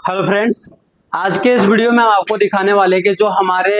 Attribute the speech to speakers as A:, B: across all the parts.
A: Hello friends, आज के इस वीडियो में हम आपको दिखाने वाले कि जो हमारे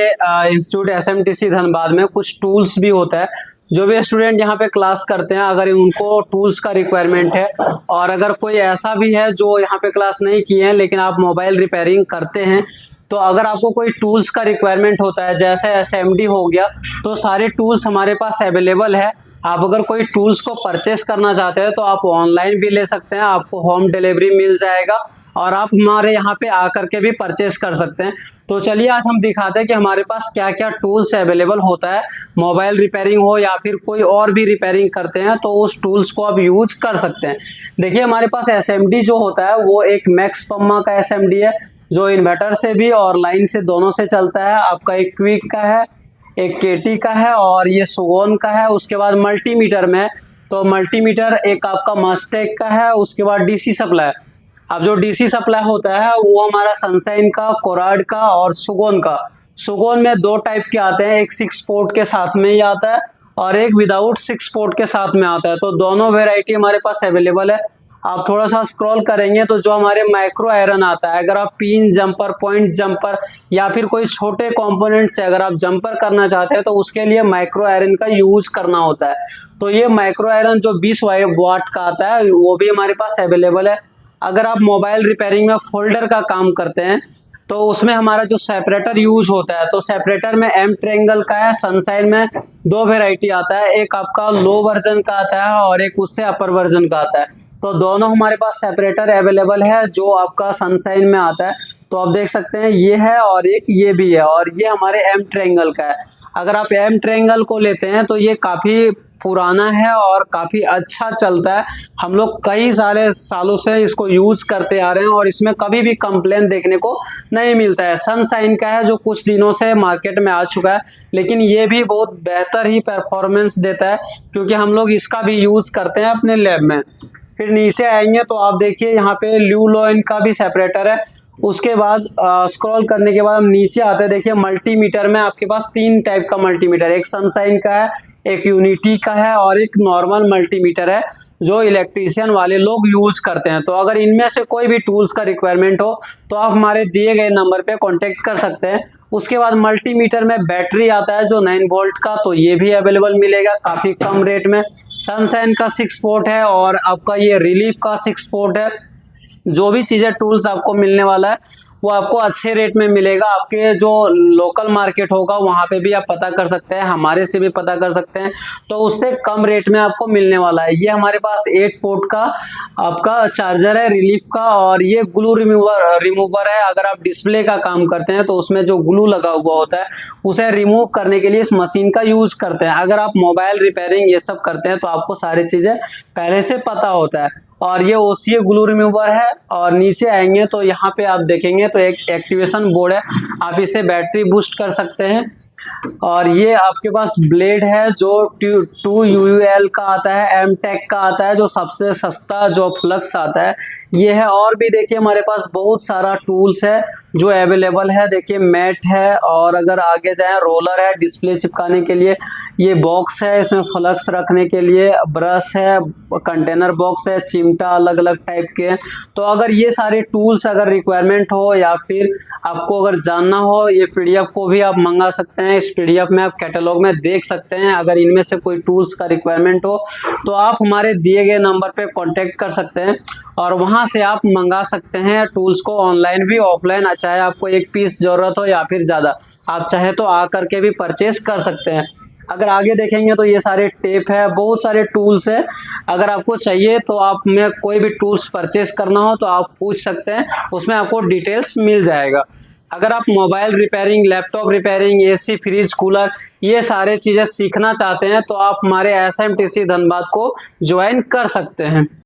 A: इंस्टीट्यूट एसएमटीसी धनबाद में कुछ टूल्स भी होता है। जो भी स्टूडेंट यहाँ पे क्लास करते हैं, अगर उनको टूल्स का रिक्वायरमेंट है और अगर कोई ऐसा भी है जो यहाँ पे क्लास नहीं किए हैं लेकिन आप मोबाइल रिपेयरिंग करते हैं, तो अगर आपको कोई टूल्स का रिक्वायरमेंट होता है जैसे एसएमडी हो गया, तो सारे टूल्स हमारे पास अवेलेबल है। आप अगर कोई टूल्स को परचेस करना चाहते हैं तो आप ऑनलाइन भी ले सकते हैं, आपको होम डिलीवरी मिल जाएगा और आप हमारे यहाँ पे आकर के भी परचेस कर सकते हैं। तो चलिए आज हम दिखाते हैं कि हमारे पास क्या क्या टूल्स अवेलेबल होता है। मोबाइल रिपेयरिंग हो या फिर कोई और भी रिपेयरिंग करते हैं तो उस टूल्स को आप यूज कर सकते हैं। देखिए, हमारे पास एसएमडी जो होता है वो एक मैक्स पम्मा का एसएमडी है जो इन्वर्टर से भी और लाइन से दोनों से चलता है। आपका एक क्विक का है, एक केटी का है और ये सुगोन का है। उसके बाद मल्टीमीटर में तो मल्टीमीटर एक आपका मास्टेक का है। उसके बाद डीसी सप्लाई। अब जो डीसी सप्लाई होता है वो हमारा सनशाइन का, कोराड का और सुगोन का। सुगोन में दो टाइप के आते हैं, एक 6 पोर्ट के साथ में ही आता है और एक विदाउट 6 पोर्ट के साथ में आता है। तो दोनों वेराइटी हमारे पास अवेलेबल है। आप थोड़ा सा स्क्रॉल करेंगे तो जो हमारे माइक्रो आयरन आता है, अगर आप पिन जंपर, पॉइंट जंपर या फिर कोई छोटे कंपोनेंट से अगर आप जंपर करना चाहते हैं तो उसके लिए माइक्रो आयरन का यूज करना होता है। तो ये माइक्रो आयरन जो 20 वाट का आता है वो भी हमारे पास अवेलेबल है। अगर आप मोबाइल रिपेयरिंग में फोल्डर का काम करते हैं तो उसमें हमारा जो सेपरेटर यूज होता है, तो सेपरेटर में एम ट्रायंगल का है। सनशाइन में दो वेराइटी आता है, एक आपका लो वर्जन का आता है और एक उससे अपर वर्जन का आता है। तो दोनों हमारे पास सेपरेटर अवेलेबल है जो आपका सनशाइन में आता है। तो आप देख सकते हैं ये है और एक ये भी है और ये हमारे एम ट्रायंगल का है। अगर आप एम ट्रायंगल को लेते हैं तो ये काफ़ी पुराना है और काफ़ी अच्छा चलता है। हम लोग कई सारे सालों से इसको यूज़ करते आ रहे हैं और इसमें कभी भी कंप्लेन देखने को नहीं मिलता है। सनशाइन का है जो कुछ दिनों से मार्केट में आ चुका है, लेकिन ये भी बहुत बेहतर ही परफॉर्मेंस देता है क्योंकि हम लोग इसका भी यूज़ करते हैं अपने लैब में। फिर नीचे आएंगे तो आप देखिए यहाँ पे ल्यूलोइन का भी सेपरेटर है। उसके बाद स्क्रॉल करने के बाद हम नीचे आते हैं। देखिए, मल्टीमीटर में आपके पास 3 टाइप का मल्टीमीटर, एक सनशाइन का है, एक यूनिटी का है और एक नॉर्मल मल्टीमीटर है जो इलेक्ट्रीशियन वाले लोग यूज करते हैं। तो अगर इनमें से कोई भी टूल्स का रिक्वायरमेंट हो तो आप हमारे दिए गए नंबर पे कांटेक्ट कर सकते हैं। उसके बाद मल्टीमीटर में बैटरी आता है जो 9 वोल्ट का, तो ये भी अवेलेबल मिलेगा काफ़ी कम रेट में। सनशाइन का 6 पोर्ट है और आपका ये रिलीफ का 6 पोर्ट है। जो भी चीज़ें टूल्स आपको मिलने वाला है वो आपको अच्छे रेट में मिलेगा। आपके जो लोकल मार्केट होगा वहाँ पे भी आप पता कर सकते हैं, हमारे से भी पता कर सकते हैं, तो उससे कम रेट में आपको मिलने वाला है। ये हमारे पास 8 पोर्ट का आपका चार्जर है रिलीफ का और ये ग्लू रिमूवर है। अगर आप डिस्प्ले का काम करते हैं तो उसमें जो ग्लू लगा हुआ होता है उसे रिमूव करने के लिए इस मशीन का यूज करते हैं। अगर आप मोबाइल रिपेयरिंग ये सब करते हैं तो आपको सारी चीज़ें पहले से पता होता है। और ये ओसीए ग्लू रिमूवर है। और नीचे आएंगे तो यहाँ पे आप देखेंगे तो एक एक्टिवेशन बोर्ड है, आप इसे बैटरी बूस्ट कर सकते हैं। और ये आपके पास ब्लेड है जो 2 यूयूएल का आता है, एम टेक का आता है जो सबसे सस्ता जो फ्लक्स आता है ये है। और भी देखिए हमारे पास बहुत सारा टूल्स है जो अवेलेबल है। देखिए, मैट है और अगर आगे जाए रोलर है डिस्प्ले चिपकाने के लिए, ये बॉक्स है इसमें फ्लक्स रखने के लिए, ब्रश है, कंटेनर बॉक्स है, चिमटा अलग अलग टाइप के। तो अगर ये सारे टूल्स अगर रिक्वायरमेंट हो या फिर आपको अगर जानना हो, ये पीडीएफ को भी आप मंगा सकते हैं। इस पीडीएफ में आप कैटलॉग में देख सकते हैं। अगर इनमें से कोई टूल्स का रिक्वायरमेंट हो तो आप हमारे दिए गए नंबर पे कांटेक्ट कर सकते हैं और वहां से आप मंगा सकते हैं टूल्स को, ऑनलाइन भी ऑफलाइन। चाहे आपको 1 पीस जरूरत हो या फिर ज़्यादा, आप चाहे तो आ करके भी परचेज कर सकते हैं। अगर आगे देखेंगे तो ये सारे टेप है, बहुत सारे टूल्स है। अगर आपको चाहिए तो आप में कोई भी टूल्स परचेस करना हो तो आप पूछ सकते हैं, उसमें आपको डिटेल्स मिल जाएगा। अगर आप mobile repairing, laptop repairing, AC, fridge, cooler ये सारे चीज़ें सीखना चाहते हैं तो आप हमारे एसएमटीसी धनबाद को ज्वाइन कर सकते हैं।